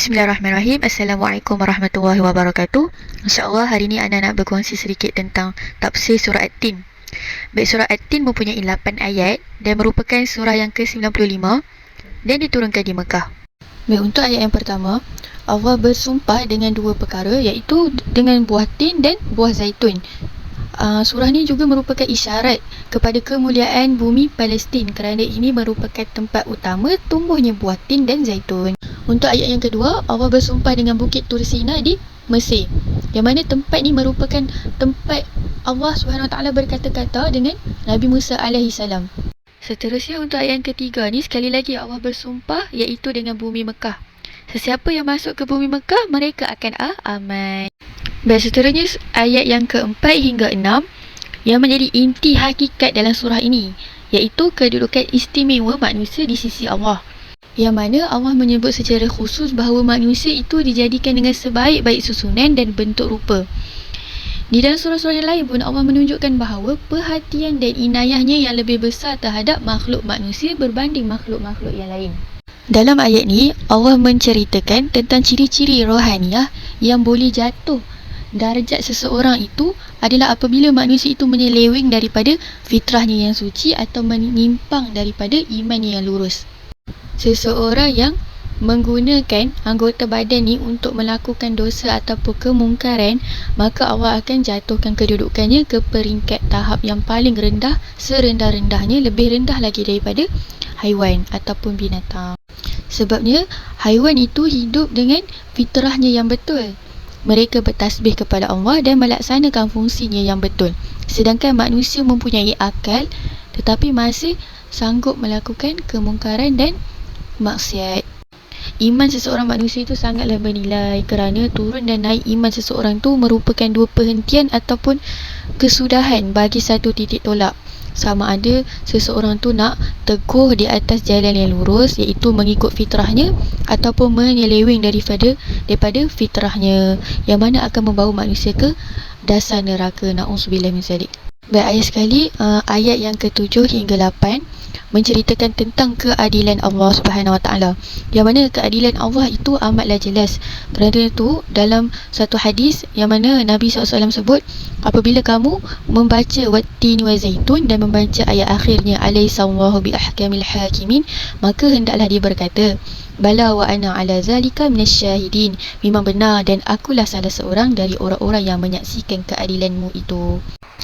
Bismillahirrahmanirrahim. Assalamualaikum warahmatullahi wabarakatuh. InsyaAllah hari ini Ana nak berkongsi sedikit tentang tafsir surah At-Tin. Baik, surah At-Tin mempunyai 8 ayat dan merupakan surah yang ke-95 dan diturunkan di Mekah. Baik, untuk ayat yang pertama, Allah bersumpah dengan dua perkara, iaitu dengan buah tin dan buah zaitun. Surah ni juga merupakan isyarat kepada kemuliaan bumi Palestin kerana ini merupakan tempat utama tumbuhnya buah tin dan zaitun. Untuk ayat yang kedua, Allah bersumpah dengan bukit Tur Sina di Mesir, yang mana tempat ni merupakan tempat Allah SWT berkata-kata dengan Nabi Musa AS. Seterusnya untuk ayat yang ketiga ni, sekali lagi Allah bersumpah iaitu dengan bumi Mekah. Sesiapa yang masuk ke bumi Mekah, mereka akan aman. Baik, seterusnya ayat yang keempat hingga 6 yang menjadi inti hakikat dalam surah ini, iaitu kedudukan istimewa manusia di sisi Allah, yang mana Allah menyebut secara khusus bahawa manusia itu dijadikan dengan sebaik-baik susunan dan bentuk rupa. Di dalam surah-surah yang lain pun Allah menunjukkan bahawa perhatian dan inayahnya yang lebih besar terhadap makhluk manusia berbanding makhluk-makhluk yang lain. Dalam ayat ni, Allah menceritakan tentang ciri-ciri rohaniah yang boleh jatuh darjat seseorang itu adalah apabila manusia itu menyeleweng daripada fitrahnya yang suci atau menyimpang daripada imannya yang lurus. Seseorang yang menggunakan anggota badan ni untuk melakukan dosa ataupun kemungkaran, maka Allah akan jatuhkan kedudukannya ke peringkat tahap yang paling rendah, serendah-rendahnya, lebih rendah lagi daripada haiwan ataupun binatang. Sebabnya haiwan itu hidup dengan fitrahnya yang betul. Mereka bertasbih kepada Allah dan melaksanakan fungsinya yang betul. Sedangkan manusia mempunyai akal tetapi masih sanggup melakukan kemungkaran dan maksiat. Iman seseorang manusia itu sangatlah bernilai kerana turun dan naik iman seseorang itu merupakan dua perhentian ataupun kesudahan bagi satu titik tolak. Sama ada seseorang tu nak teguh di atas jalan yang lurus, iaitu mengikut fitrahnya, ataupun menyeleweng daripada fitrahnya, yang mana akan membawa manusia ke dasar neraka. Na'udzubillah min zalik. Baik, ayat sekali, ayat yang ke-7 hingga 8 menceritakan tentang keadilan Allah Subhanahu Wa Taala, yang mana keadilan Allah itu amatlah jelas. Kerana itu dalam satu hadis yang mana Nabi SAW sebut, apabila kamu membaca wattin wa zaitun dan membaca ayat akhirnya alaihissallahu bi ahkamil hakimin, maka hendaklah dia berkata, bala wa ana ala zalika minasyahidin, memang benar dan akulah salah seorang dari orang-orang yang menyaksikan keadilanmu itu.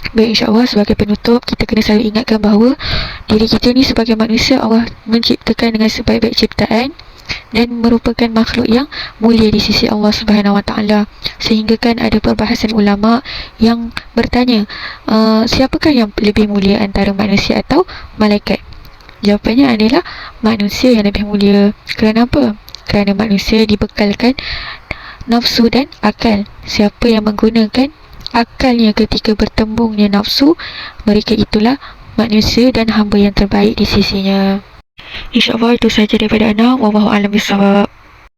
Baik, insyaAllah sebagai penutup, kita kena selalu ingatkan bahawa diri kita ni sebagai manusia Allah menciptakan dengan sebaik-baik ciptaan dan merupakan makhluk yang mulia di sisi Allah Subhanahu Wa Taala. Sehingga kan ada perbahasan ulama yang bertanya, siapakah yang lebih mulia antara manusia atau malaikat? Jawapannya adalah manusia yang lebih mulia. Kerana apa? Kerana manusia dibekalkan nafsu dan akal. Siapa yang menggunakan akalnya ketika bertembungnya nafsu, mereka itulah manusia dan hamba yang terbaik di sisinya. InsyaAllah itu sahaja daripada Ana. Wallahu a'lam bishawab.